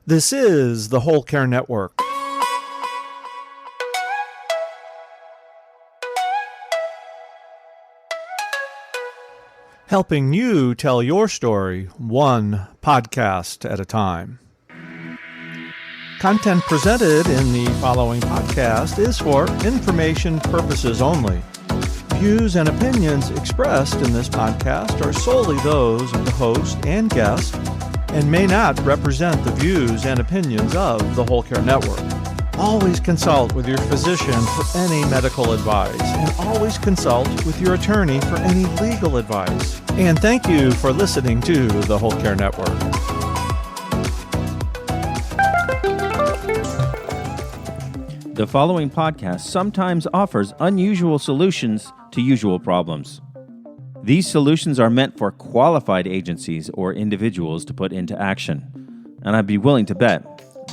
This is the Whole Care Network. Helping you tell your story one podcast at a time. Content presented in the following podcast is for information purposes only. Views and opinions expressed in this podcast are solely those of the host and guest and may not represent the views and opinions of the Whole Care Network. Always consult with your physician for any medical advice, and always consult with your attorney for any legal advice. And thank you for listening to the Whole Care Network. The following podcast sometimes offers unusual solutions to usual problems. These solutions are meant for qualified agencies or individuals to put into action. And I'd be willing to bet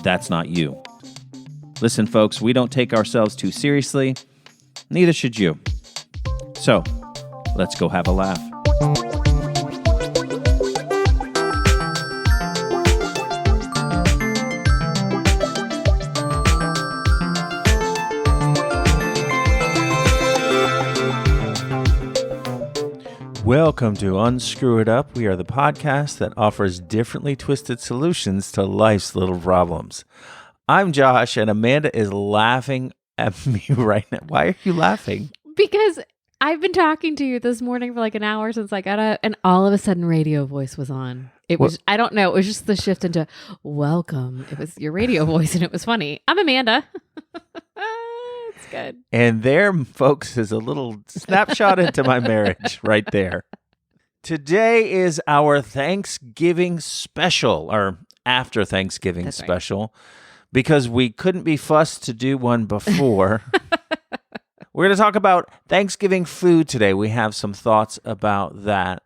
that's not you. Listen, folks, we don't take ourselves too seriously. Neither should you. So, let's go have a laugh. Welcome to Unscrew It Up. We are the podcast that offers differently twisted solutions to life's little problems. I'm Josh, and Amanda is laughing at me right now. Why are you laughing? Because I've been talking to you this morning for like an hour since I got up, and all of a sudden radio voice was on. It was, I don't know, it was just the shift into welcome. It was your radio voice, and it was funny. I'm Amanda. It's good. And there, folks, is a little snapshot into my marriage right there. Today is our Thanksgiving special, or after Thanksgiving That's special. Right. Because we couldn't be fussed to do one before. We're going to talk about Thanksgiving food today. We have some thoughts about that.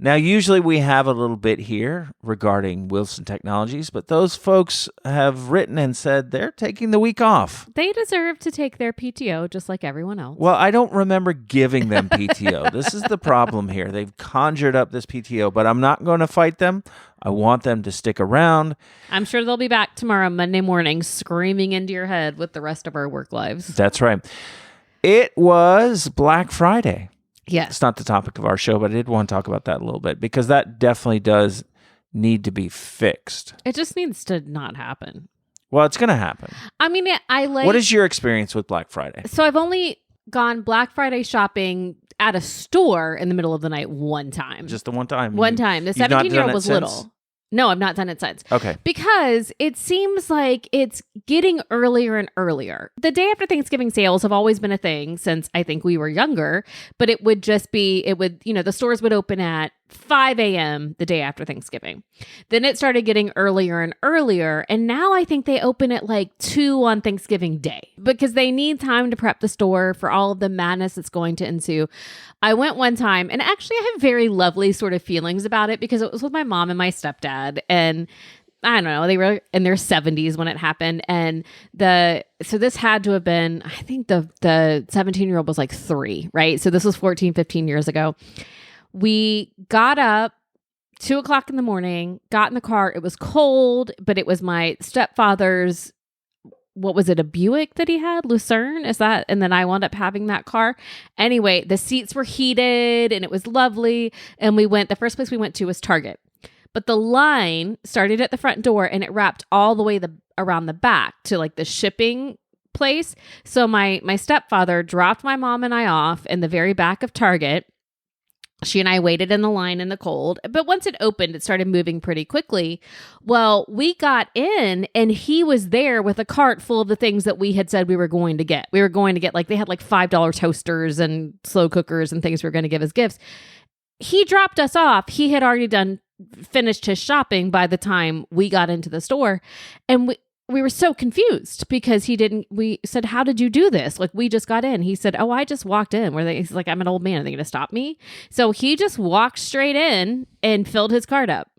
Now, usually we have a little bit here regarding Wilson Technologies, but those folks have written and said they're taking the week off. They deserve to take their PTO just like everyone else. Well, I don't remember giving them PTO. This is the problem here. They've conjured up this PTO, but I'm not going to fight them. I want them to stick around. I'm sure they'll be back tomorrow, Monday morning, screaming into your head with the rest of our work lives. That's right. It was Black Friday. Yes. It's not the topic of our show, but I did want to talk about that a little bit because that definitely does need to be fixed. It just needs to not happen. Well, it's going to happen. I mean, What is your experience with Black Friday? So I've only gone Black Friday shopping at a store in the middle of the night one time. Just the one time? One time. The 17-year-old was little. No, I've not done it since. Okay. Because it seems like it's getting earlier and earlier. The day after Thanksgiving sales have always been a thing since I think we were younger, but it would just be, the stores would open at 5 a.m. the day after Thanksgiving. Then it started getting earlier and earlier, and now I think they open at like 2 on Thanksgiving Day because they need time to prep the store for all of the madness that's going to ensue. I went one time, and actually I have very lovely sort of feelings about it because it was with my mom and my stepdad, and I don't know, they were in their 70s when it happened, and so this had to have been, I think the 17-year-old was like 3, right? So this was 14, 15 years ago. We got up 2 o'clock in the morning, got in the car. It was cold, but it was my stepfather's, what was it, a Buick that he had? Lucerne? Is that? And then I wound up having that car. Anyway, the seats were heated and it was lovely. And the first place we went to was Target. But the line started at the front door and it wrapped all the way around the back to like the shipping place. So my stepfather dropped my mom and I off in the very back of Target. She and I waited in the line in the cold, but once it opened, it started moving pretty quickly. Well, we got in and he was there with a cart full of the things that we had said we were going to get. We were going to get they had like $5 toasters and slow cookers and things we were going to give as gifts. He dropped us off. He had already finished his shopping by the time we got into the store. And we were so confused because we said, how did you do this? Like, we just got in. He said, oh, I just walked in. He's like, I'm an old man. Are they going to stop me? So he just walked straight in and filled his cart up.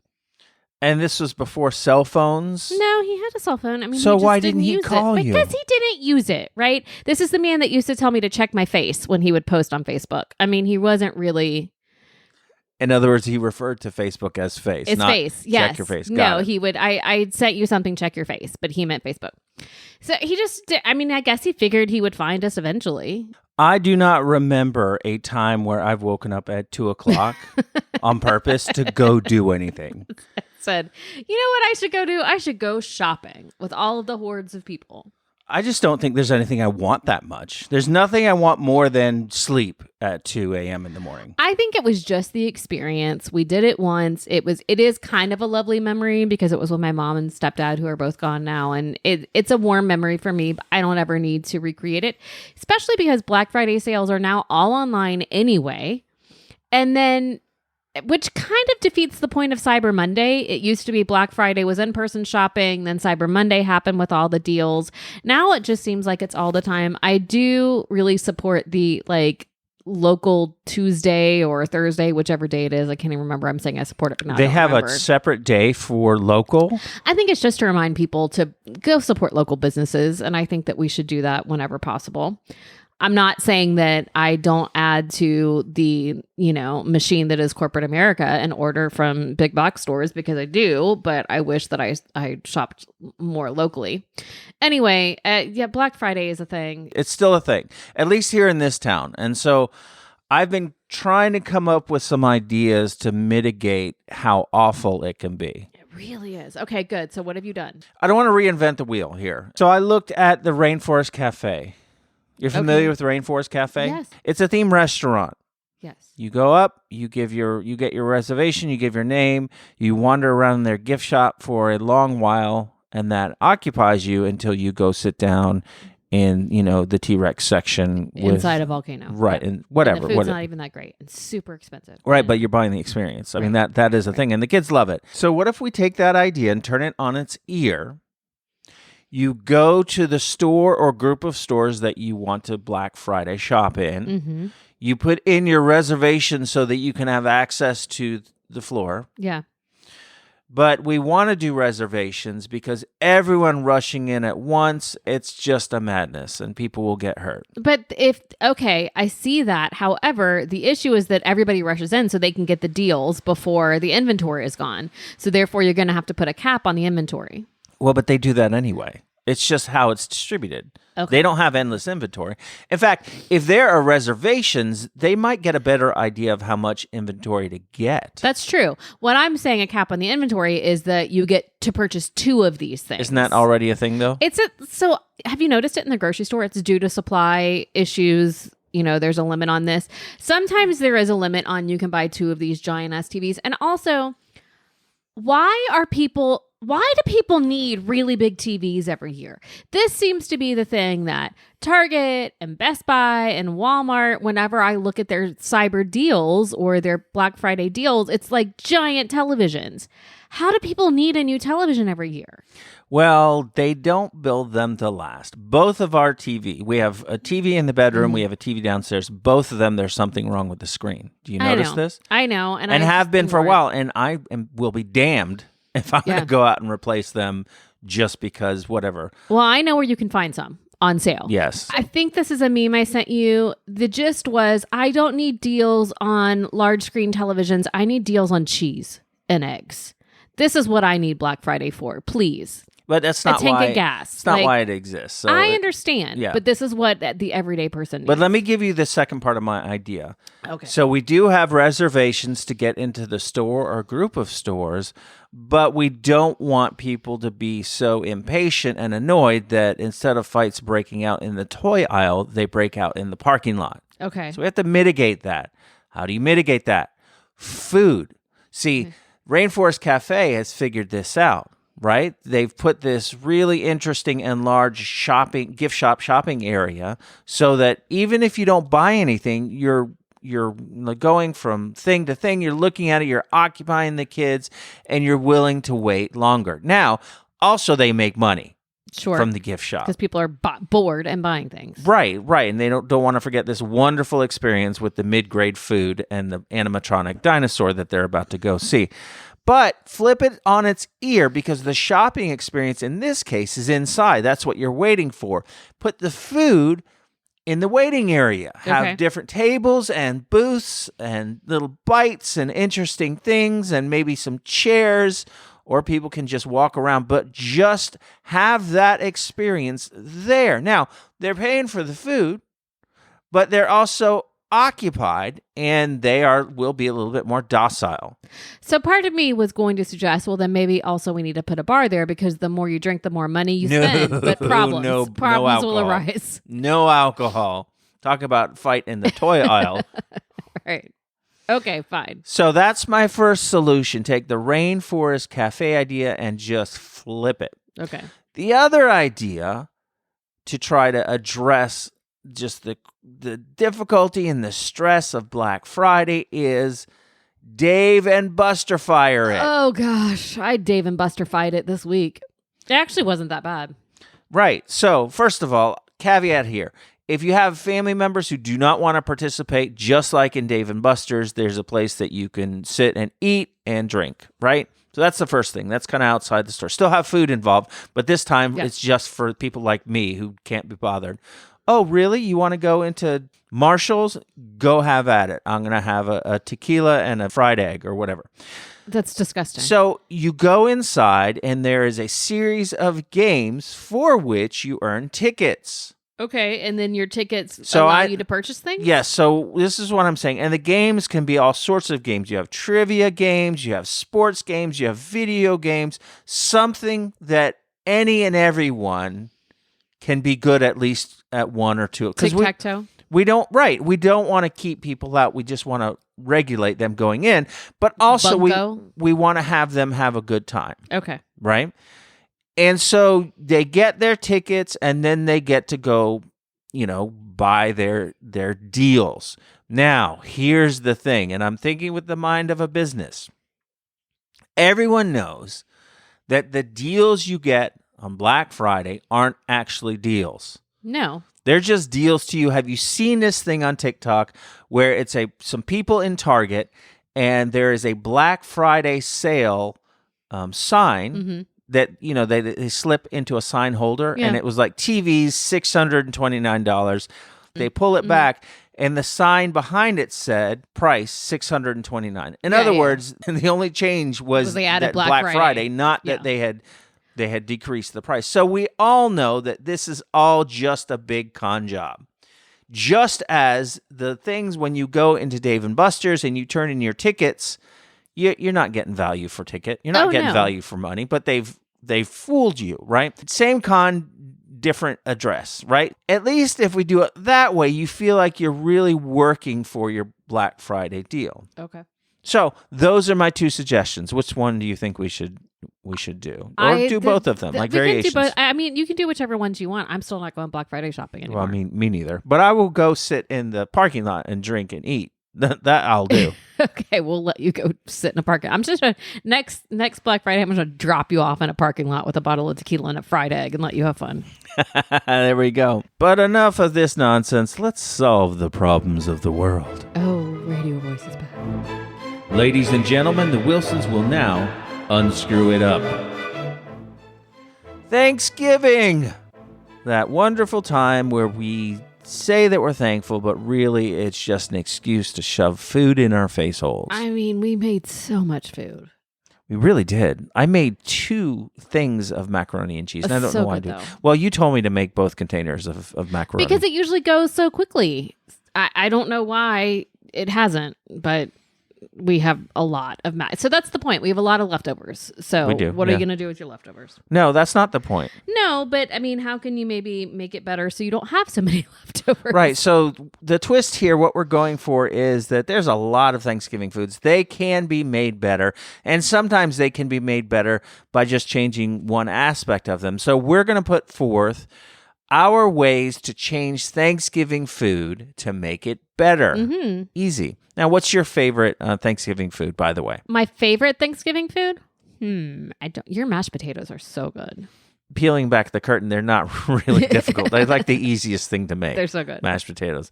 And this was before cell phones? No, he had a cell phone. I mean, so why didn't he call you? Because he didn't use it, right? This is the man that used to tell me to check my face when he would post on Facebook. I mean, he wasn't really In other words, he referred to Facebook as face. It's not face. Yes. Check your face. No, Got it. he would. I sent you something, check your face, but he meant Facebook. So he just, I mean, I guess he figured he would find us eventually. I do not remember a time where I've woken up at 2:00 on purpose to go do anything. Said, you know what I should go do? I should go shopping with all of the hordes of people. I just don't think there's anything I want that much. There's nothing I want more than sleep at 2 a.m. in the morning. I think it was just the experience. We did it once. It is kind of a lovely memory because it was with my mom and stepdad, who are both gone now. And it's a warm memory for me, but I don't ever need to recreate it, especially because Black Friday sales are now all online anyway. And then, which kind of defeats the point of Cyber Monday. It used to be Black Friday was in-person shopping, then Cyber Monday happened with all the deals. Now it just seems like it's all the time. I do really support the local Tuesday or Thursday, whichever day it is. I can't even remember. I'm saying I support it, but now They I don't have remember. a separate day for local. I think it's just to remind people to go support local businesses, and I think that we should do that whenever possible. I'm not saying that I don't add to the, machine that is corporate America and order from big box stores, because I do, but I wish that I shopped more locally. Anyway, Black Friday is a thing. It's still a thing, at least here in this town. And so I've been trying to come up with some ideas to mitigate how awful it can be. It really is. Okay, good. So what have you done? I don't want to reinvent the wheel here. So I looked at the Rainforest Cafe. You're familiar with the Rainforest Cafe? Yes. It's a themed restaurant. Yes. You go up, you get your reservation, you give your name, you wander around their gift shop for a long while, and that occupies you until you go sit down in, the T-Rex section Inside a volcano. Right, and whatever. And the food's not even that great. It's super expensive. Right, but you're buying the experience. I mean, that is a thing, and the kids love it. So what if we take that idea and turn it on its ear? You go to the store or group of stores that you want to Black Friday shop in. Mm-hmm. You put in your reservation so that you can have access to the floor. Yeah. But we want to do reservations because everyone rushing in at once, it's just a madness and people will get hurt. But I see that. However, the issue is that everybody rushes in so they can get the deals before the inventory is gone. So therefore, you're going to have to put a cap on the inventory. Well, but they do that anyway. It's just how it's distributed. Okay. They don't have endless inventory. In fact, if there are reservations, they might get a better idea of how much inventory to get. That's true. What I'm saying, a cap on the inventory, is that you get to purchase 2 of these things. Isn't that already a thing, though? So have you noticed it in the grocery store? It's due to supply issues. There's a limit on this. Sometimes there is a limit on you can buy 2 of these giant TVs. And also, why do people need really big TVs every year? This seems to be the thing that Target and Best Buy and Walmart, whenever I look at their cyber deals or their Black Friday deals, it's like giant televisions. How do people need a new television every year? Well, they don't build them to last. Both of our TV, we have a TV in the bedroom, we have a TV downstairs. Both of them, there's something wrong with the screen. Do you notice this? I know. And have been for a while. And I will be damned if I'm going to go out and replace them just because whatever. Well, I know where you can find some on sale. Yes. I think this is a meme I sent you. The gist was, I don't need deals on large screen televisions. I need deals on cheese and eggs. This is what I need Black Friday for, please. But that's not a tank why of gas. It's not why it exists. So I understand, yeah. But this is what the everyday person needs. But let me give you the second part of my idea. Okay. So we do have reservations to get into the store or group of stores, but we don't want people to be so impatient and annoyed that instead of fights breaking out in the toy aisle, they break out in the parking lot. Okay. So we have to mitigate that. How do you mitigate that? Food. See, Rainforest Cafe has figured this out. Right? They've put this really interesting and large gift shop shopping area so that even if you don't buy anything, you're going from thing to thing, you're looking at it, you're occupying the kids, and you're willing to wait longer. Now, also they make money from the gift shop. Because people are bored and buying things. Right. And they don't want to forget this wonderful experience with the mid-grade food and the animatronic dinosaur that they're about to go see. But flip it on its ear because the shopping experience in this case is inside. That's what you're waiting for. Put the food in the waiting area. Have Okay. different tables and booths and little bites and interesting things and maybe some chairs, or people can just walk around, but just have that experience there. Now, they're paying for the food, but they're also occupied, and will be a little bit more docile. So part of me was going to suggest, well, then maybe also we need to put a bar there, because the more you drink, the more money you spend. But problems no will alcohol. arise. No alcohol. Talk about fight in the toy aisle. Right. Okay, fine. So that's my first solution. Take the Rainforest Cafe idea and just flip it. Okay. The other idea to try to address just the difficulty and the stress of Black Friday is Dave and Buster fire it. Oh, gosh. I Dave and Buster fight it this week. It actually wasn't that bad. Right. So, first of all, caveat here. If you have family members who do not want to participate, just like in Dave and Buster's, there's a place that you can sit and eat and drink, right? So that's the first thing. That's kind of outside the store. Still have food involved, but this time it's just for people like me who can't be bothered. Oh, really? You want to go into Marshall's? Go have at it. I'm going to have a tequila and a fried egg or whatever. That's disgusting. So you go inside, and there is a series of games for which you earn tickets. Okay, and then your tickets allow you to purchase things? Yes, so this is what I'm saying. And the games can be all sorts of games. You have trivia games, you have sports games, you have video games, something that any and everyone can be good at least at one or two. Tic-tac-toe? We don't want to keep people out. We just want to regulate them going in. But also we want to have them have a good time. Okay. Right? And so they get their tickets, and then they get to go, buy their deals. Now, here's the thing, and I'm thinking with the mind of a business. Everyone knows that the deals you get on Black Friday aren't actually deals. No. They're just deals to you. Have you seen this thing on TikTok where it's some people in Target, and there is a Black Friday sale sign, Mm-hmm. that they slip into a sign holder, and it was like TVs $629. They pull it back, and the sign behind it said price $629. In other words, the only change was they added that Black Friday, not that they had decreased the price. So we all know that this is all just a big con job. Just as the things when you go into Dave & Buster's and you turn in your tickets, you're not getting value for ticket. You're not getting value for money, but they've fooled you, right? Same con, different address, right? At least if we do it that way, you feel like you're really working for your Black Friday deal. Okay. So those are my two suggestions. Which one do you think we should do? Or do both of them, like variations? I mean, you can do whichever ones you want. I'm still not going Black Friday shopping anymore. Well, I mean, me neither. But I will go sit in the parking lot and drink and eat. That I'll do. Okay, we'll let you go sit in a parking. I'm just next Black Friday, I'm going to drop you off in a parking lot with a bottle of tequila and a fried egg and let you have fun. There we go. But enough of this nonsense. Let's solve the problems of the world. Oh, radio voice is back. Ladies and gentlemen, the Wilsons will now unscrew it up. Thanksgiving! That wonderful time where we say that we're thankful, but really it's just an excuse to shove food in our face holes. I mean, we made so much food. We really did. I made 2 things of macaroni and cheese. And I don't know why I good, do. though. Well, you told me to make both containers of macaroni. Because it usually goes so quickly. I don't know why it hasn't, but we have a lot of So that's the point. We have a lot of leftovers. So We do, what are you yeah. going to do with your leftovers? No, that's not the point. No, but I mean, how can you maybe make it better so you don't have so many leftovers? Right. So the twist here, what we're going for is that there's a lot of Thanksgiving foods. They can be made better, and sometimes they can be made better by just changing one aspect of them. So we're going to put forth our ways to change Thanksgiving food to make it better. Mm-hmm. Easy. Now, what's your favorite Thanksgiving food, by the way? My favorite Thanksgiving food? Your mashed potatoes are so good. Peeling back the curtain, they're not really difficult. They're like the easiest thing to make. They're so good. Mashed potatoes.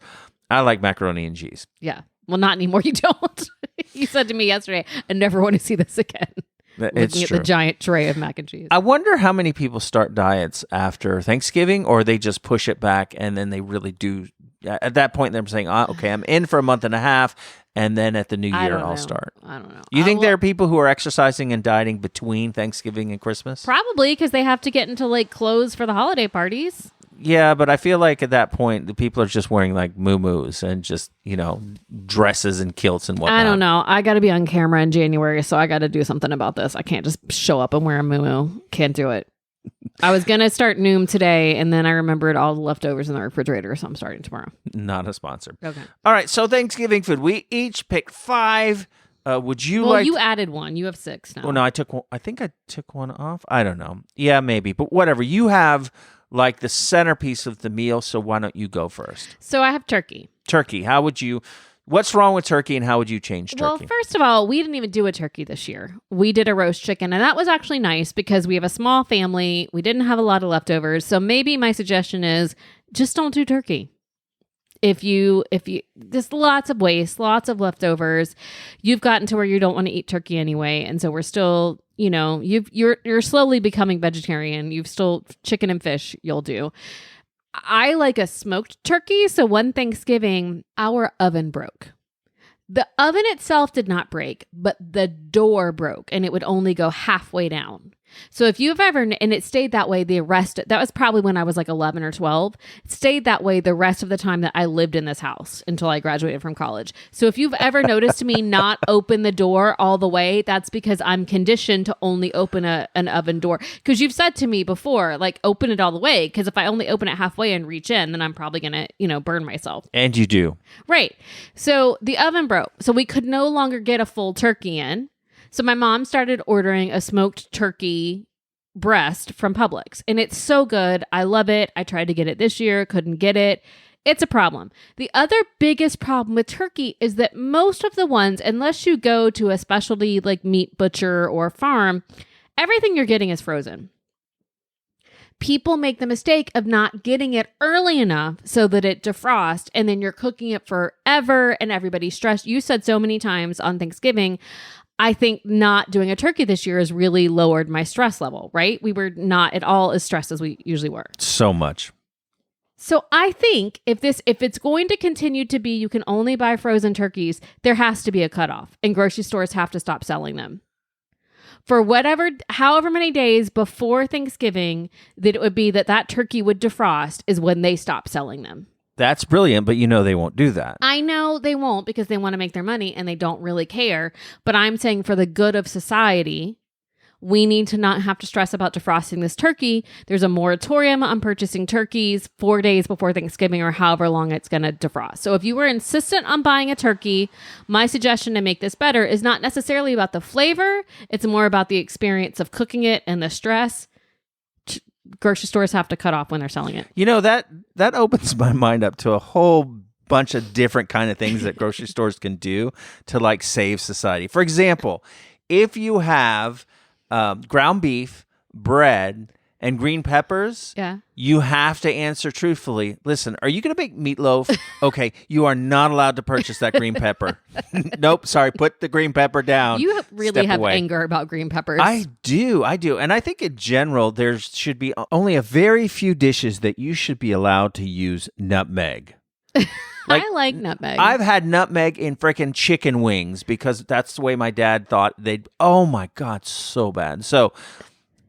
I like macaroni and cheese. Yeah. Well, not anymore. You don't. You said to me yesterday, I never want to see this again. It's Looking true. at the giant tray of mac and cheese. I wonder how many people start diets after Thanksgiving, or they just push it back and then they really do at that point they're saying, okay, I'm in for a month and a half, and then at the new year I'll know. start. I don't know. You think there are people who are exercising and dieting between Thanksgiving and Christmas? Probably because they have to get into like clothes for the holiday parties. Yeah, but I feel like at that point, the people are just wearing like muumuus and just, dresses and kilts and whatnot. I don't know. I got to be on camera in January, so I got to do something about this. I can't just show up and wear a muumuu. Can't do it. I was going to start Noom today, and then I remembered all the leftovers in the refrigerator, so I'm starting tomorrow. Not a sponsor. Okay. All right, so Thanksgiving food. We each picked 5. Would you Well, like... you added one. You have 6 now. Oh, no, I think I took one off. I don't know. Yeah, maybe. But whatever. You have like the centerpiece of the meal, so why don't you go first? So I have turkey. Turkey. What's wrong with turkey, and how would you change turkey? Well, first of all, we didn't even do a turkey this year. We did a roast chicken, and that was actually nice because we have a small family. We didn't have a lot of leftovers. So maybe my suggestion is just don't do turkey. If you there's lots of waste, lots of leftovers. You've gotten to where you don't want to eat turkey anyway, and so we're still, you're slowly becoming vegetarian. You've still chicken and fish you'll do. I like a smoked turkey. So one Thanksgiving, our oven broke. The oven itself did not break, but the door broke and it would only go halfway down. So if you've ever, and it stayed that way that was probably when I was like 11 or 12, it stayed that way the rest of the time that I lived in this house until I graduated from college. So if you've ever noticed me not open the door all the way, that's because I'm conditioned to only open an oven door. Because you've said to me before, like, open it all the way. Because if I only open it halfway and reach in, then I'm probably going to, burn myself. And you do. Right. So the oven broke. So we could no longer get a full turkey in. So my mom started ordering a smoked turkey breast from Publix, and it's so good. I love it. I tried to get it this year, couldn't get it. It's a problem. The other biggest problem with turkey is that most of the ones, unless you go to a specialty like meat butcher or farm, everything you're getting is frozen. People make the mistake of not getting it early enough so that it defrosts, and then you're cooking it forever and everybody's stressed. You said so many times on Thanksgiving, I think not doing a turkey this year has really lowered my stress level, right? We were not at all as stressed as we usually were. So much. So I think if it's going to continue to be you can only buy frozen turkeys, there has to be a cutoff, and grocery stores have to stop selling them. For however many days before Thanksgiving that it would be that turkey would defrost is when they stop selling them. That's brilliant, but they won't do that. I know they won't because they want to make their money and they don't really care. But I'm saying for the good of society, we need to not have to stress about defrosting this turkey. There's a moratorium on purchasing turkeys 4 days before Thanksgiving or however long it's going to defrost. So if you were insistent on buying a turkey, my suggestion to make this better is not necessarily about the flavor. It's more about the experience of cooking it and the stress. Grocery stores have to cut off when they're selling it. That opens my mind up to a whole bunch of different kind of things that grocery stores can do to like save society. For example, if you have ground beef, bread, and green peppers, you have to answer truthfully. Listen, are you going to make meatloaf? Okay, you are not allowed to purchase that green pepper. Nope, sorry, put the green pepper down. You really have anger about green peppers. I do. And I think in general, there should be only a very few dishes that you should be allowed to use nutmeg. I like nutmeg. I've had nutmeg in frickin' chicken wings because that's the way my dad thought oh my God, so bad. So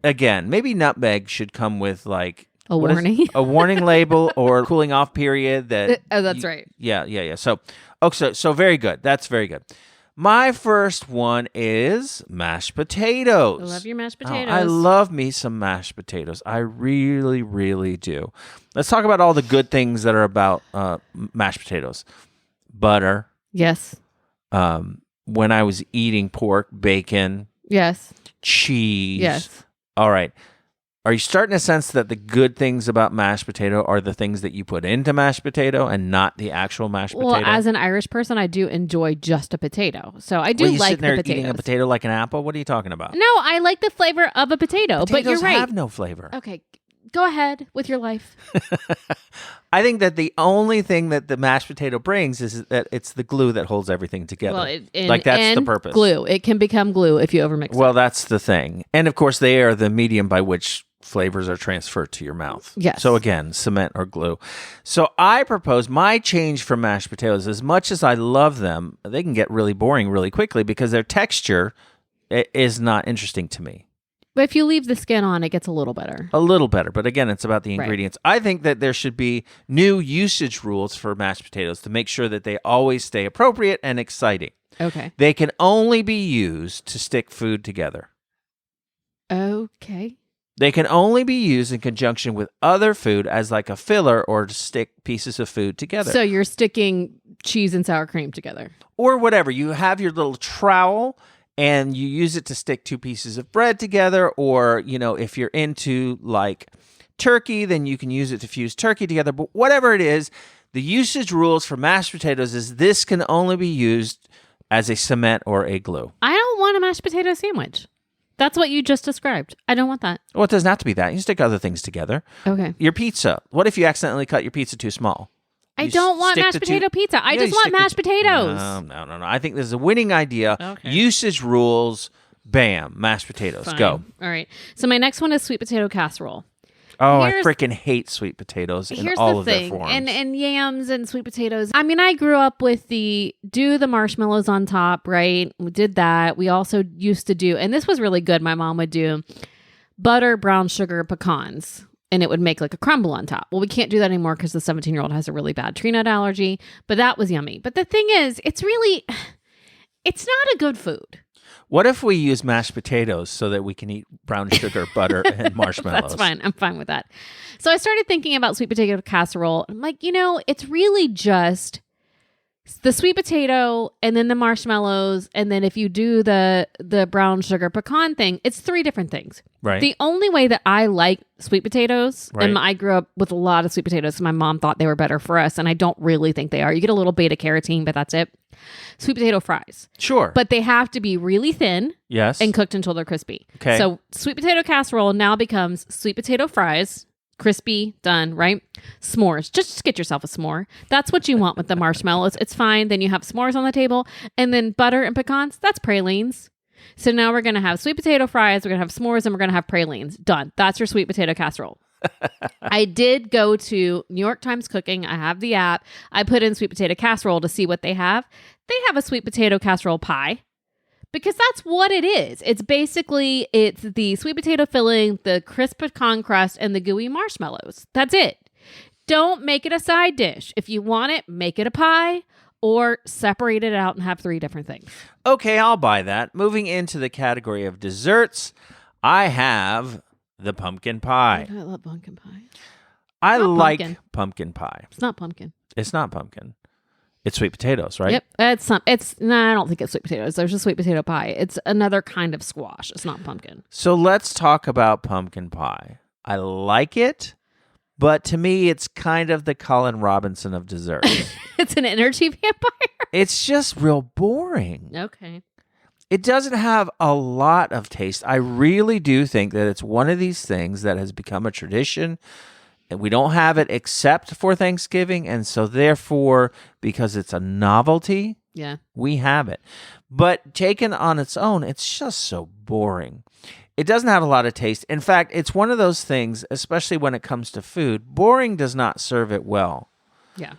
again, maybe nutmeg should come with like a warning, a warning label or cooling off period. That's right. Yeah. So very good. That's very good. My first one is mashed potatoes. I love your mashed potatoes. I love me some mashed potatoes. I really, really do. Let's talk about all the good things that are about mashed potatoes. Butter. Yes. When I was eating pork, bacon. Yes. Cheese. Yes. All right. Are you starting to sense that the good things about mashed potato are the things that you put into mashed potato and not the actual mashed potato? Well, as an Irish person, I do enjoy just a potato. So I do like the potatoes. Sitting there eating a potato like an apple? What are you talking about? No, I like the flavor of a potato, but you're right. Potatoes have no flavor. Okay, go ahead with your life. I think that the only thing that the mashed potato brings is that it's the glue that holds everything together. Well, that's the purpose. Glue. It can become glue if you overmix it. Well, that's the thing. And of course, they are the medium by which flavors are transferred to your mouth. Yes. So again, cement or glue. So I propose my change for mashed potatoes. As much as I love them, they can get really boring really quickly because their texture is not interesting to me. But if you leave the skin on, it gets a little better. A little better, but again, it's about the Right. ingredients. I think that there should be new usage rules for mashed potatoes to make sure that they always stay appropriate and exciting. Okay. They can only be used to stick food together. Okay. They can only be used in conjunction with other food as like a filler or to stick pieces of food together. So you're sticking cheese and sour cream together. Or whatever. You have your little trowel and you use it to stick two pieces of bread together. Or, if you're into like turkey, then you can use it to fuse turkey together. But whatever it is, the usage rules for mashed potatoes is this can only be used as a cement or a glue. I don't want a mashed potato sandwich. That's what you just described. I don't want that. Well, it doesn't have to be that. You can stick other things together. Okay. Your pizza. What if you accidentally cut your pizza too small? I don't want mashed potato pizza. I just want mashed potatoes. No. I think this is a winning idea. Okay. Usage rules. Bam. Mashed potatoes. Fine. Go. All right. So my next one is sweet potato casserole. Oh, Here's- I freaking hate sweet potatoes in Here's all the of thing, their forms. and yams and sweet potatoes. I mean, I grew up with the marshmallows on top, right? We did that. We also used to do, and this was really good. My mom would do butter, brown sugar, pecans, and it would make like a crumble on top. Well, we can't do that anymore because the 17-year-old has a really bad tree nut allergy, but that was yummy. But the thing is, it's not a good food. What if we use mashed potatoes so that we can eat brown sugar, butter, and marshmallows? That's fine. I'm fine with that. So I started thinking about sweet potato casserole. I'm like, it's really just the sweet potato and then the marshmallows. And then if you do the brown sugar pecan thing, it's 3 different things. Right. The only way that I like sweet potatoes, Right. and I grew up with a lot of sweet potatoes, so my mom thought they were better for us, and I don't really think they are. You get a little beta carotene, but that's it. Sweet potato fries. Sure. But they have to be really thin. Yes. And cooked until they're crispy. Okay. So sweet potato casserole now becomes sweet potato fries, crispy, done, right? S'mores. Just get yourself a s'more. That's what you want with the marshmallows. It's fine. Then you have s'mores on the table. And then butter and pecans, that's pralines. So now we're going to have sweet potato fries, we're going to have s'mores, and we're going to have pralines. Done. That's your sweet potato casserole. I did go to New York Times Cooking. I have the app. I put in sweet potato casserole to see what they have. They have a sweet potato casserole pie. Because that's what it is. It's the sweet potato filling, the crisp pecan crust, and the gooey marshmallows. That's it. Don't make it a side dish. If you want it, make it a pie or separate it out and have 3 different things. Okay, I'll buy that. Moving into the category of desserts, I have the pumpkin pie. I love pumpkin pie. I not like pumpkin. pumpkin pie. It's not pumpkin. It's not pumpkin. It's sweet potatoes, right? Yep. I don't think it's sweet potatoes. There's a sweet potato pie. It's another kind of squash. It's not pumpkin. So let's talk about pumpkin pie. I like it, but to me, it's kind of the Colin Robinson of desserts. It's an energy vampire. It's just real boring. Okay. It doesn't have a lot of taste. I really do think that it's one of these things that has become a tradition. And we don't have it except for Thanksgiving. And so therefore, because it's a novelty, Yeah. we have it. But taken on its own, it's just so boring. It doesn't have a lot of taste. In fact, it's one of those things, especially when it comes to food, boring does not serve it well. Yeah.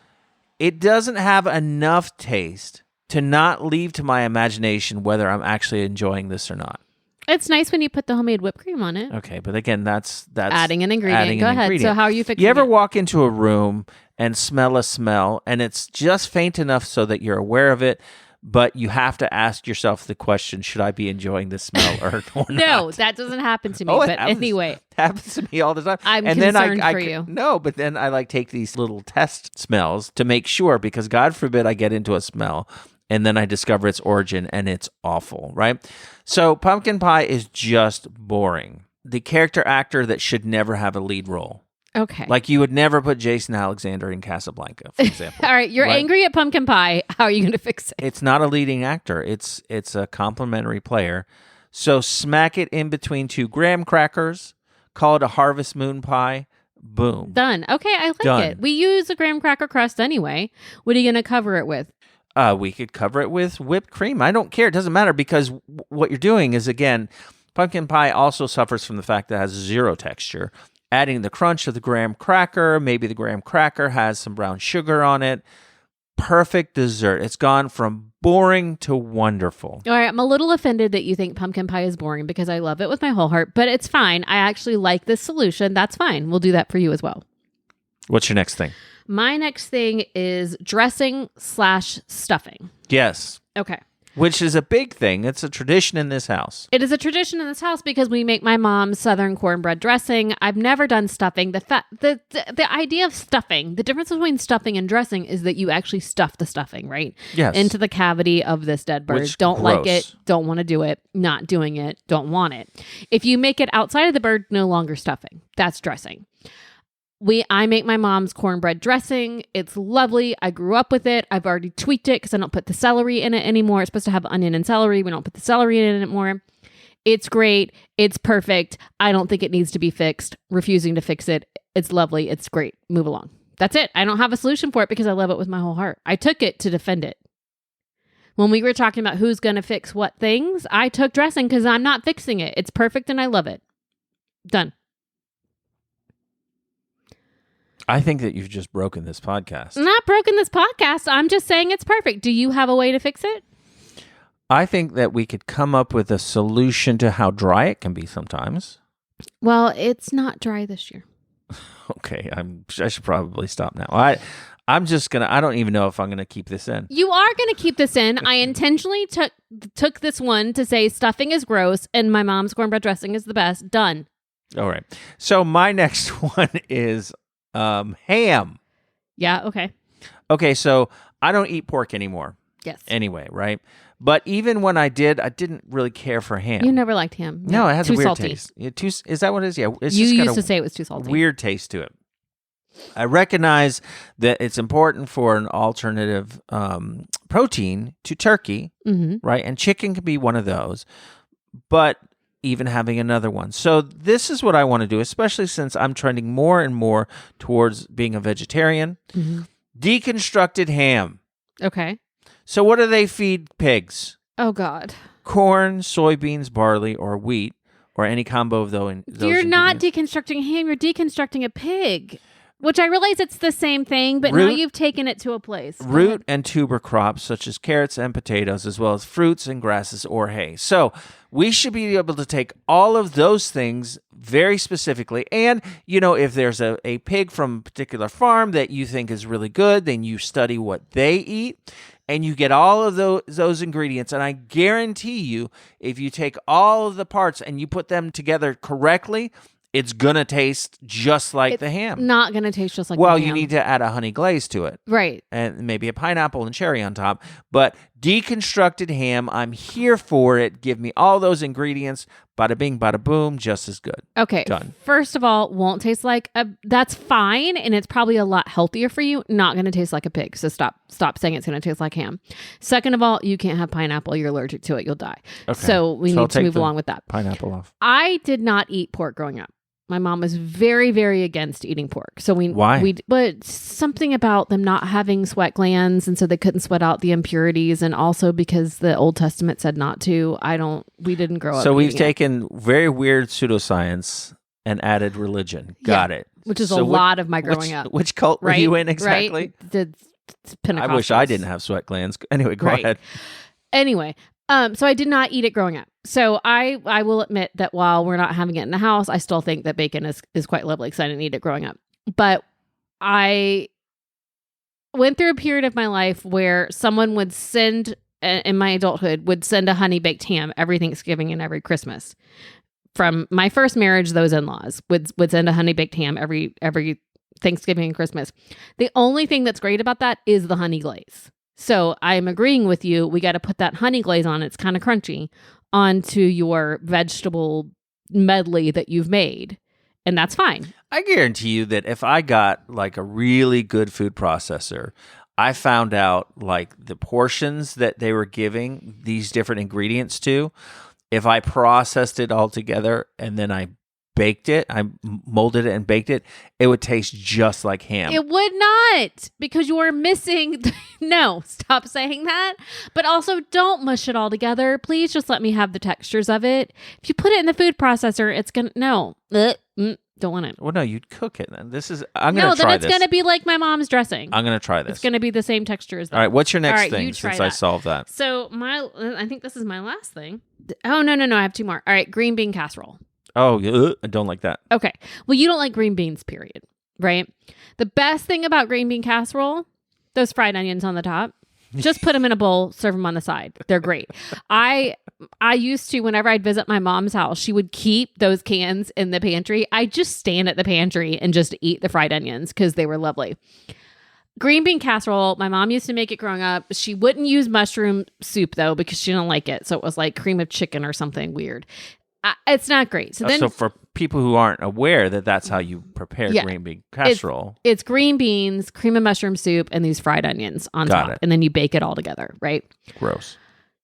It doesn't have enough taste to not leave to my imagination whether I'm actually enjoying this or not. It's nice when you put the homemade whipped cream on it. Okay, but again, that's Adding an ingredient. adding Go an ahead. ingredient. So how are you fixing You ever it? walk into a room and smell a smell, and it's just faint enough so that you're aware of it, but you have to ask yourself the question, should I be enjoying this smell or not? No, that doesn't happen to me. Oh, it But happens. anyway, It happens to me all the time. I'm and concerned then I for you. No, but then I take these little test smells to make sure, because God forbid I get into a smell and then I discover its origin and it's awful, right? So pumpkin pie is just boring. The character actor that should never have a lead role. okay. Like you would never put Jason Alexander in Casablanca, for example. All right, you're Right? angry at pumpkin pie. How are you going to fix it? It's not a leading actor. It's a complimentary player. So smack it in between 2 graham crackers, call it a harvest moon pie, boom. Done. Okay, I like Done. it. We use a graham cracker crust anyway. What are you going to cover it with? We could cover it with whipped cream. I don't care. It doesn't matter, because what you're doing is, again, Pumpkin pie also suffers from the fact that it has zero texture. Adding the crunch of the graham cracker, maybe the graham cracker has some brown sugar on it. Perfect dessert. It's gone from boring to wonderful. All right, I'm a little offended that you think pumpkin pie is boring because I love it with my whole heart, but it's fine. I actually like this solution. That's fine. We'll do that for you as well. What's your next thing? My next thing is dressing/stuffing. Yes. Okay. Which is a big thing. It's a tradition in this house. It is a tradition in this house because we make my mom's Southern cornbread dressing. I've never done stuffing. The idea of stuffing, the difference between stuffing and dressing is that you actually stuff the stuffing, right? Yes. Into the cavity of this dead bird. Which, don't gross. like it, don't want to do it, not doing it, don't want it. If you make it outside of the bird, no longer stuffing. That's dressing. I make my mom's cornbread dressing. It's lovely. I grew up with it. I've already tweaked it because I don't put the celery in it anymore. It's supposed to have onion and celery. We don't put the celery in it anymore. It's great. It's perfect. I don't think it needs to be fixed. Refusing to fix it. It's lovely. It's great. Move along. That's it. I don't have a solution for it because I love it with my whole heart. I took it to defend it. When we were talking about who's going to fix what things, I took dressing because I'm not fixing it. It's perfect and I love it. Done. I think that you've just broken this podcast. Not broken this podcast. I'm just saying it's perfect. Do you have a way to fix it? I think that we could come up with a solution to how dry it can be sometimes. Well, it's not dry this year. Okay, I should probably stop now. I don't even know if I'm gonna keep this in. You are going to keep this in. I intentionally took this one to say stuffing is gross and my mom's cornbread dressing is the best. Done. All right. So my next one is ham. Yeah, okay. Okay, so I don't eat pork anymore. Yes. Anyway, right? But even when I didn't really care for ham. You never liked ham. No, it has too a weird salty. taste. Is that what it is? Yeah. It's You just got used to say it was too salty. weird taste to it. I recognize that it's important for an alternative protein to turkey, right? And chicken can be one of those. But even having another one. So this is what I want to do, especially since I'm trending more and more towards being a vegetarian. Deconstructed ham. Okay. So what do they feed pigs? Oh, God. Corn, soybeans, barley, or wheat, or any combo of those. You're not deconstructing ham. You're deconstructing a pig, which I realize it's the same thing, but now you've taken it to a place. Root and tuber crops such as carrots and potatoes, as well as fruits and grasses or hay. So we should be able to take all of those things very specifically. And, if there's a pig from a particular farm that you think is really good, then you study what they eat. And you get all of those ingredients. And I guarantee you, if you take all of the parts and you put them together correctly, it's going to taste just like the ham. Not going to taste just like the ham. Well, you need to add a honey glaze to it. Right. And maybe a pineapple and cherry on top. But deconstructed ham, I'm here for it. Give me all those ingredients. Bada bing, bada boom, just as good. Okay. Done. First of all, won't taste like that's fine. And it's probably a lot healthier for you. Not going to taste like a pig. So stop saying it's going to taste like ham. Second of all, you can't have pineapple. You're allergic to it. You'll die. Okay. So we need to move along with that. Pineapple off. I did not eat pork growing up. My mom was very, very against eating pork. So Why? But something about them not having sweat glands, and so they couldn't sweat out the impurities, and also because the Old Testament said not to. We didn't grow up. So we've taken very weird pseudoscience and added religion. Got it. Which is a lot of my growing up. Which cult were you in exactly? Right? The Pentecostals. I wish I didn't have sweat glands. Anyway, go ahead. Anyway. So I did not eat it growing up. So I will admit that while we're not having it in the house, I still think that bacon is quite lovely because I didn't eat it growing up. But I went through a period of my life where someone would send, in my adulthood, would send a honey baked ham every Thanksgiving and every Christmas. From my first marriage, those in-laws would send a honey baked ham every Thanksgiving and Christmas. The only thing that's great about that is the honey glaze. So I'm agreeing with you. We got to put that honey glaze on. It's kind of crunchy onto your vegetable medley that you've made. And that's fine. I guarantee you that if I got like a really good food processor, I found out like the portions that they were giving these different ingredients to, if I processed it all together and then I baked it, I molded it and baked it, it would taste just like ham. It would not, because you are missing. No, stop saying that. But also, don't mush it all together. Please just let me have the textures of it. If you put it in the food processor, it's going to, no. Don't want it. Well, no, you'd cook it then. I'm going to try this. No, then it's going to be like my mom's dressing. I'm going to try this. It's going to be the same texture as that. All right, what's your next right, thing since I solved that? So I think this is my last thing. Oh, no, I have two more. All right, green bean casserole. Oh, I don't like that. Okay. Well, you don't like green beans, period. Right? The best thing about green bean casserole, those fried onions on the top. Just put them in a bowl, serve them on the side. They're great. I used to, whenever I'd visit my mom's house, she would keep those cans in the pantry. I just stand at the pantry and just eat the fried onions because they were lovely. Green bean casserole, my mom used to make it growing up. She wouldn't use mushroom soup, though, because she didn't like it. So it was like cream of chicken or something weird. It's not great. So for people who aren't aware that's how you prepare green bean casserole. It's green beans, cream of mushroom soup, and these fried onions on top. It. And then you bake it all together, right? Gross.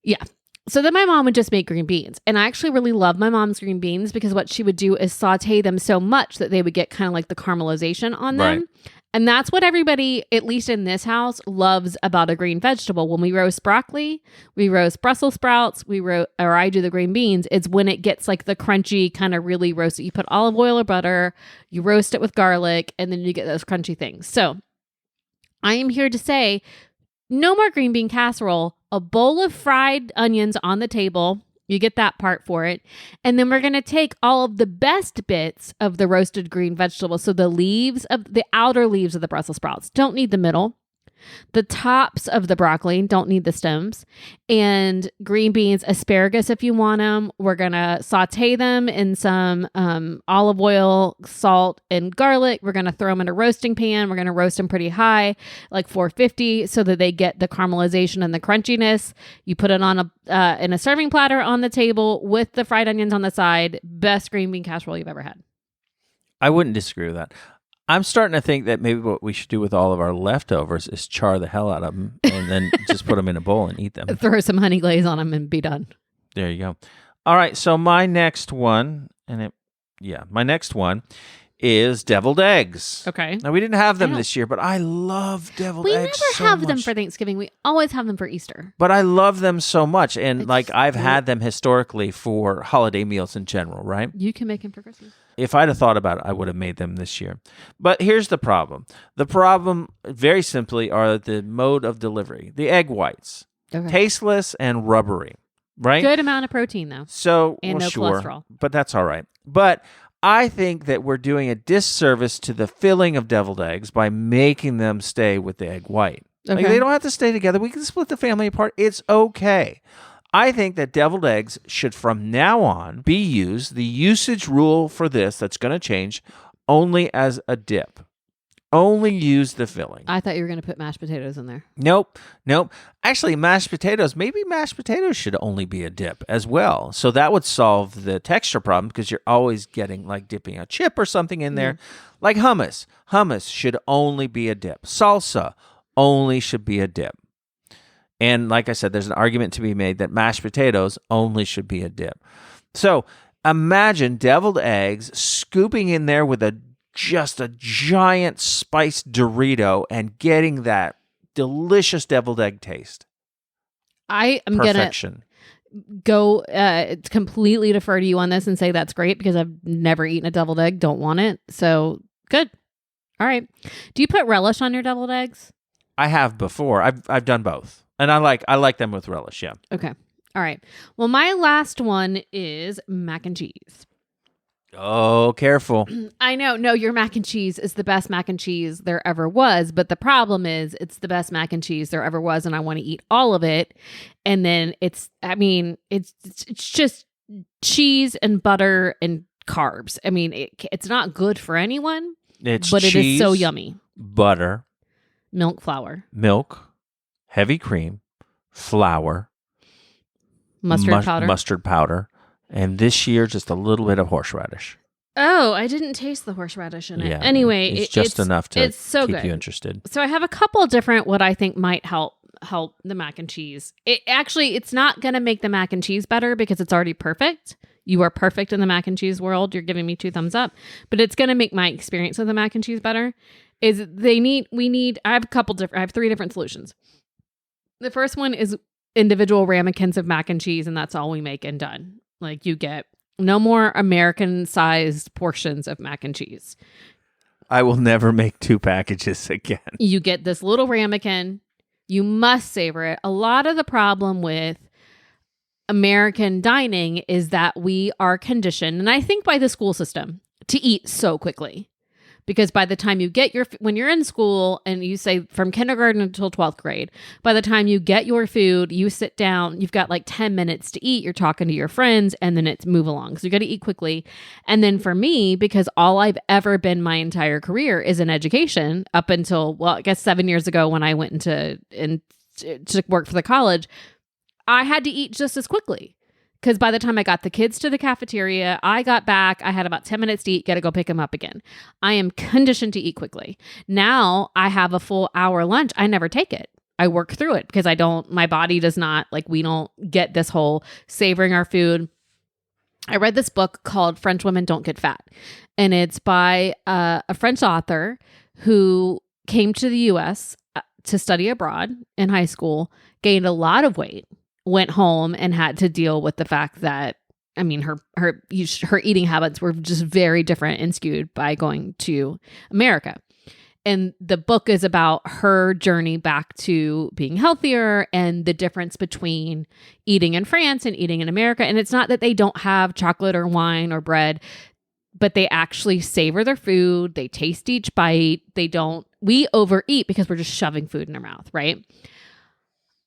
Yeah. So then my mom would just make green beans. And I actually really love my mom's green beans because what she would do is saute them so much that they would get kind of like the caramelization on them. Right. And that's what everybody, at least in this house, loves about a green vegetable. When we roast broccoli, we roast Brussels sprouts, or I do the green beans, it's when it gets like the crunchy kind of really roasted. You put olive oil or butter, you roast it with garlic, and then you get those crunchy things. So I am here to say, no more green bean casserole, a bowl of fried onions on the table. You get that part for it. And then we're going to take all of the best bits of the roasted green vegetables. So the outer leaves of the Brussels sprouts don't need the middle. The tops of the broccoli don't need the stems. And green beans, asparagus if you want them. We're going to saute them in some olive oil, salt, and garlic. We're going to throw them in a roasting pan. We're going to roast them pretty high, like 450, so that they get the caramelization and the crunchiness. You put it on in a serving platter on the table with the fried onions on the side. Best green bean casserole you've ever had. I wouldn't disagree with that. I'm starting to think that maybe what we should do with all of our leftovers is char the hell out of them and then just put them in a bowl and eat them. Throw some honey glaze on them and be done. There you go. All right, so my next one, is deviled eggs. Okay. Now, we didn't have them this year, but I love deviled eggs so much. We never have them for Thanksgiving. We always have them for Easter. But I love them so much. And I've had them historically for holiday meals in general, right? You can make them for Christmas. If I'd have thought about it, I would have made them this year. But here's the problem. The problem, very simply, are the mode of delivery. The egg whites. Okay. Tasteless and rubbery, right? Good amount of protein, though. So, and no cholesterol. But that's all right. But I think that we're doing a disservice to the filling of deviled eggs by making them stay with the egg white. Okay. They don't have to stay together. We can split the family apart. It's okay. I think that deviled eggs should from now on be used, the usage rule for this that's going to change, only as a dip. Only use the filling. I thought you were going to put mashed potatoes in there. Nope. Actually, maybe mashed potatoes should only be a dip as well. So that would solve the texture problem because you're always getting dipping a chip or something in there. Like hummus. Hummus should only be a dip. Salsa only should be a dip. And like I said, there's an argument to be made that mashed potatoes only should be a dip. So imagine deviled eggs scooping in there with just a giant spiced Dorito and getting that delicious deviled egg taste. I am going to go completely defer to you on this and say that's great because I've never eaten a deviled egg. Don't want it. So good. All right. Do you put relish on your deviled eggs? I have before. I've done both. And I like them with relish, yeah. Okay. All right. Well, my last one is mac and cheese. Oh, careful. I know. No, your mac and cheese is the best mac and cheese there ever was. But the problem is it's the best mac and cheese there ever was. And I want to eat all of it. And then it's just cheese and butter and carbs. I mean, it's not good for anyone. But cheese, it is so yummy. Butter. Milk, flour. Milk. Heavy cream, flour, mustard powder, and this year just a little bit of horseradish. Oh, I didn't taste the horseradish in it. Yeah, anyway, it's just enough to keep you interested. So I have a couple different what I think might help the mac and cheese. It's not going to make the mac and cheese better because it's already perfect. You are perfect in the mac and cheese world. You're giving me 2 thumbs up, but it's going to make my experience with the mac and cheese better. I have 3 different solutions. The first one is individual ramekins of mac and cheese, and that's all we make and done. Like, you get no more American-sized portions of mac and cheese. I will never make 2 packages again. You get this little ramekin. You must savor it. A lot of the problem with American dining is that we are conditioned, and I think by the school system, to eat so quickly. Because by the time you get when you're in school and you say from kindergarten until 12th grade, by the time you get your food, you sit down, you've got like 10 minutes to eat, you're talking to your friends, and then it's move along. So you got to eat quickly. And then for me, because all I've ever been my entire career is in education up until, well, I guess 7 years ago when I went to work for the college, I had to eat just as quickly. Because by the time I got the kids to the cafeteria, I got back, I had about 10 minutes to eat, got to go pick them up again. I am conditioned to eat quickly. Now I have a full hour lunch. I never take it. I work through it because my body does not, we don't get this whole savoring our food. I read this book called French Women Don't Get Fat. And it's by a French author who came to the U.S. To study abroad in high school, gained a lot of weight, went home and had to deal with the fact that, her eating habits were just very different and skewed by going to America. And the book is about her journey back to being healthier and the difference between eating in France and eating in America. And it's not that they don't have chocolate or wine or bread, but they actually savor their food. They taste each bite. We overeat because we're just shoving food in our mouth, right?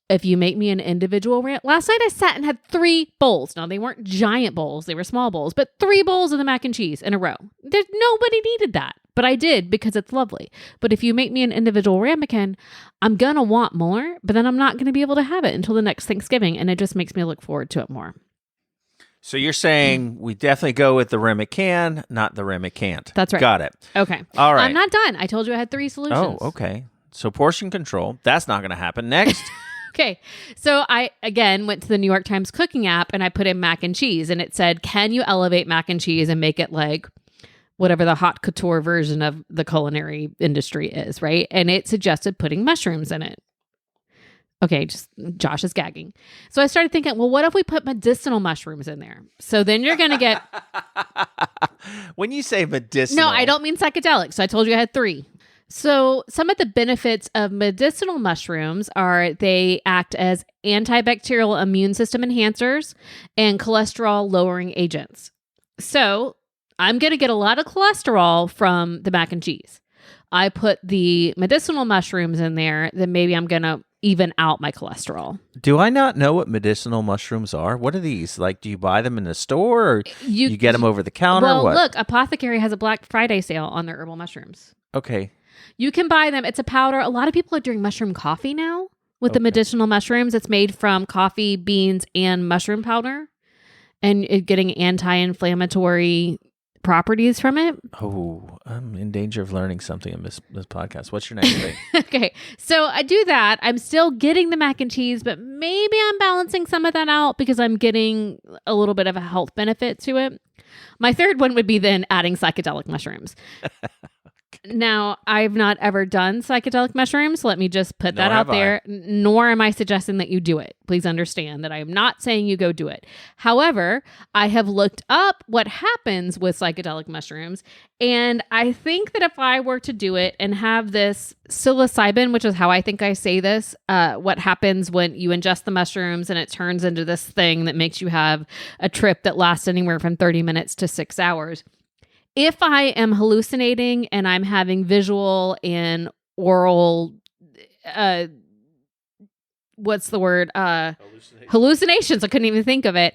If you make me an individual last night I sat and had 3 bowls. Now, they weren't giant bowls. They were small bowls, but 3 bowls of the mac and cheese in a row. Nobody needed that, but I did because it's lovely. But if you make me an individual ramekin, I'm going to want more, but then I'm not going to be able to have it until the next Thanksgiving. And it just makes me look forward to it more. So you're saying we definitely go with the ramekin, not the ramekant. That's right. Got it. Okay. All right. I'm not done. I told you I had 3 solutions. Oh, okay. So portion control. That's not going to happen. Next. Okay. So I, again, went to the New York Times cooking app and I put in mac and cheese and it said, can you elevate mac and cheese and make it like whatever the haute couture version of the culinary industry is, right? And it suggested putting mushrooms in it. Okay, Josh is gagging. So I started thinking, well, what if we put medicinal mushrooms in there? So then you're going to get... When you say medicinal... No, I don't mean psychedelic. So I told you I had 3. So some of the benefits of medicinal mushrooms are they act as antibacterial immune system enhancers and cholesterol lowering agents. So I'm going to get a lot of cholesterol from the mac and cheese. I put the medicinal mushrooms in there, then maybe I'm going to even out my cholesterol. Do I not know what medicinal mushrooms are? What are these? Like, do you buy them in the store or you get them over the counter? Well, what? Look, Apothecary has a Black Friday sale on their herbal mushrooms. Okay. You can buy them. It's a powder. A lot of people are doing mushroom coffee now with the medicinal mushrooms. It's made from coffee, beans, and mushroom powder, and getting anti-inflammatory properties from it. Oh, I'm in danger of learning something in this podcast. What's your next thing? Okay, so I do that. I'm still getting the mac and cheese, but maybe I'm balancing some of that out because I'm getting a little bit of a health benefit to it. My third one would be then adding psychedelic mushrooms. Now, I've not ever done psychedelic mushrooms. Let me just put that out there. Nor am I suggesting that you do it. Please understand that I am not saying you go do it. However, I have looked up what happens with psychedelic mushrooms. And I think that if I were to do it and have this psilocybin, which is how I think I say this, what happens when you ingest the mushrooms and it turns into this thing that makes you have a trip that lasts anywhere from 30 minutes to 6 hours. If I am hallucinating and I'm having visual and oral, what's the word? Hallucinations. I couldn't even think of it.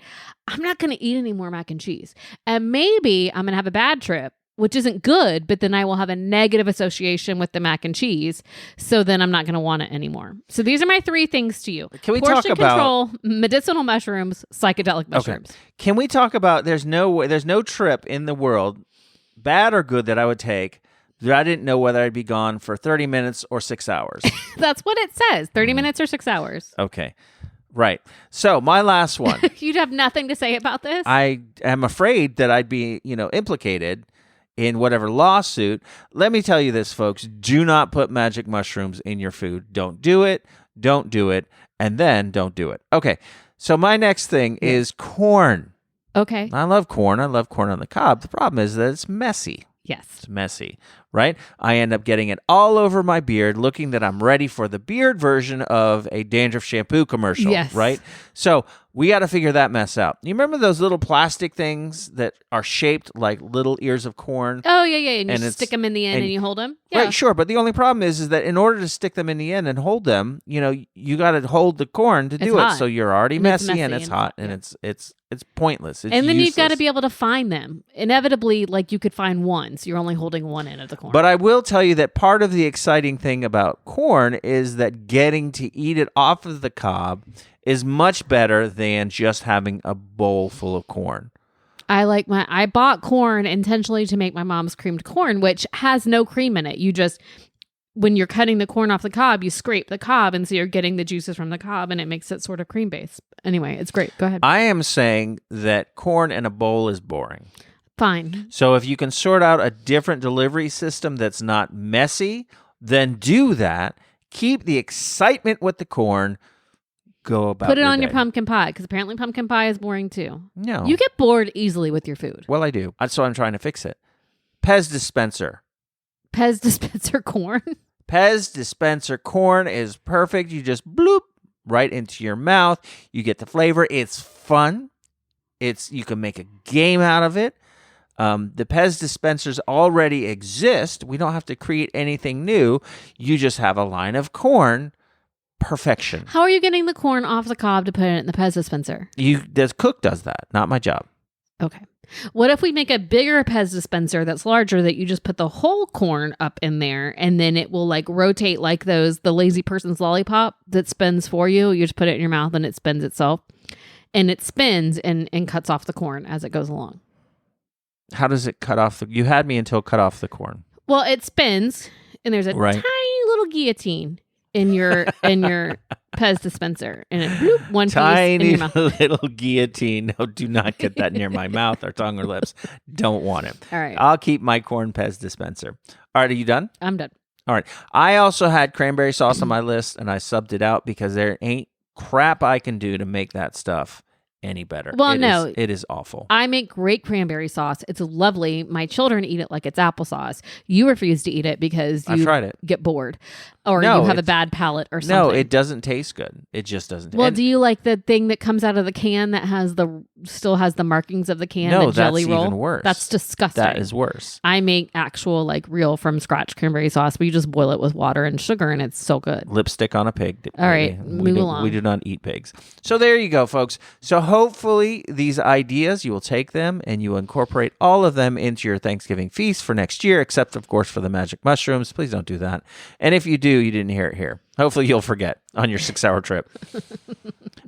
I'm not going to eat any more mac and cheese. And maybe I'm going to have a bad trip, which isn't good, but then I will have a negative association with the mac and cheese. So then I'm not going to want it anymore. So these are my 3 things to you. Can we Portion talk about control, medicinal mushrooms, psychedelic mushrooms? Okay. Can we talk about there's no trip in the world, bad or good, that I would take that I didn't know whether I'd be gone for 30 minutes or 6 hours. That's what it says. 30 minutes or 6 hours. Okay. Right. So my last one. You'd have nothing to say about this? I am afraid that I'd be, implicated in whatever lawsuit. Let me tell you this, folks. Do not put magic mushrooms in your food. Don't do it. Don't do it. And then don't do it. Okay. So my next thing is corn. Okay. I love corn. I love corn on the cob. The problem is that it's messy. Yes. It's messy, right? I end up getting it all over my beard, looking that I'm ready for the beard version of a dandruff shampoo commercial, Yes. right? So we got to figure that mess out. You remember those little plastic things that are shaped like little ears of corn? Oh, yeah. And you And stick them in the end and you hold them? Yeah. Right, sure. But the only problem is that in order to stick them in the end and hold them, you got to hold the corn to do it. hot. So you're already And it's messy and messy it's and hot yeah. and it's pointless. It's And then you've got to useless. be able to find them. Inevitably, like you could find one, so you're only holding one end of the corn. But I will tell you that part of the exciting thing about corn is that getting to eat it off of the cob is much better than just having a bowl full of corn. I bought corn intentionally to make my mom's creamed corn, which has no cream in it. You just, when you're cutting the corn off the cob, you scrape the cob, and so you're getting the juices from the cob, and it makes it sort of cream based. Anyway, it's great. Go ahead. I am saying that corn in a bowl is boring. Fine. So if you can sort out a different delivery system that's not messy, then do that. Keep the excitement with the corn. Go about Put it on day. your pumpkin pie, because apparently pumpkin pie is boring too. No. You get bored easily with your food. Well, I do. So I'm trying to fix it. Pez dispenser. Pez dispenser corn. Pez dispenser corn is perfect. You just bloop right into your mouth. You get the flavor. It's fun. You can make a game out of it. The Pez dispensers already exist. We don't have to create anything new. You just have a line of corn. Perfection. How are you getting the corn off the cob to put it in the Pez dispenser? The cook does that. Not my job. Okay. What if we make a bigger Pez dispenser that's larger, that you just put the whole corn up in there, and then it will like rotate like the lazy person's lollipop that spins for you. You just put it in your mouth and it spins itself, and it spins and cuts off the corn as it goes along. How does it cut off? You had me until cut off the corn. Well, it spins, and there's a Right. tiny little guillotine in your Pez dispenser, and it bloop, one piece in Tiny your mouth. little guillotine. No, do not get that near my mouth or tongue or lips. Don't want it. All right. I'll keep my corn Pez dispenser. All right, are you done? I'm done. All right. I also had cranberry sauce on my list, and I subbed it out because there ain't crap I can do to make that stuff any better. Well, it is awful. I make great cranberry sauce. It's lovely. My children eat it like it's applesauce. You refuse to eat it because I've you tried it. get bored, or No, you have a it's- bad palate or something. No, it doesn't taste good. It just doesn't. Well, and do you like the thing that comes out of the can that still has the markings of the can? No, the jelly that's roll? even worse. That's disgusting. that is worse. I make actual like real from scratch cranberry sauce, but you just boil it with water and sugar, and it's so good. Lipstick on a pig. All right, we move along. We do not eat pigs. So there you go, folks. So hopefully these ideas, you will take them and you incorporate all of them into your Thanksgiving feast for next year, except of course for the magic mushrooms. Please don't do that. And if you do, you didn't hear it here. Hopefully you'll forget on your 6-hour trip.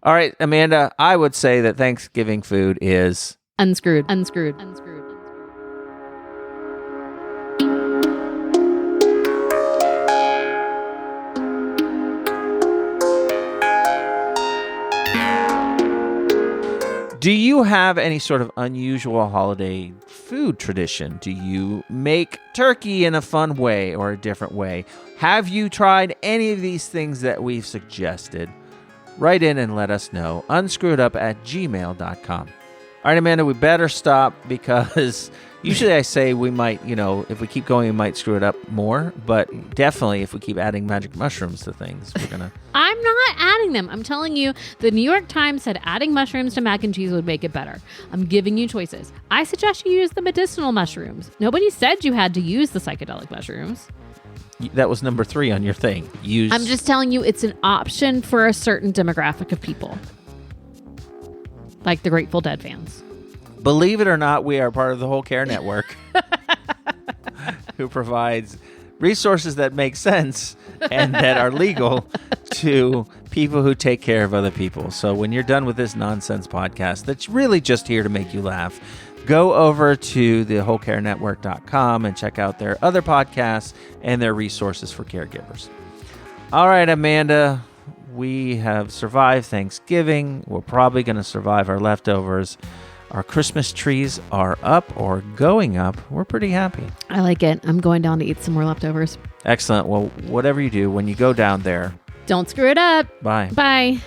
All right, Amanda, I would say that Thanksgiving food is Unscrewed. Do you have any sort of unusual holiday food tradition? Do you make turkey in a fun way or a different way? Have you tried any of these things that we've suggested? Write in and let us know. unscrewitup@gmail.com. All right, Amanda, we better stop because usually I say we might, if we keep going, we might screw it up more. But definitely if we keep adding magic mushrooms to things, we're going to... I'm not adding them. I'm telling you, the New York Times said adding mushrooms to mac and cheese would make it better. I'm giving you choices. I suggest you use the medicinal mushrooms. Nobody said you had to use the psychedelic mushrooms. That was number 3 on your thing. I'm just telling you it's an option for a certain demographic of people. Like the Grateful Dead fans. Believe it or not, we are part of the Whole Care Network who provides resources that make sense and that are legal to people who take care of other people. So when you're done with this nonsense podcast that's really just here to make you laugh, go over to thewholecarenetwork.com and check out their other podcasts and their resources for caregivers. All right, Amanda, We have survived Thanksgiving. We're probably going to survive our leftovers. Our Christmas trees are up or going up. We're pretty happy. I like it. I'm going down to eat some more leftovers. Excellent. Well, whatever you do, when you go down there, Don't screw it up. bye. Bye.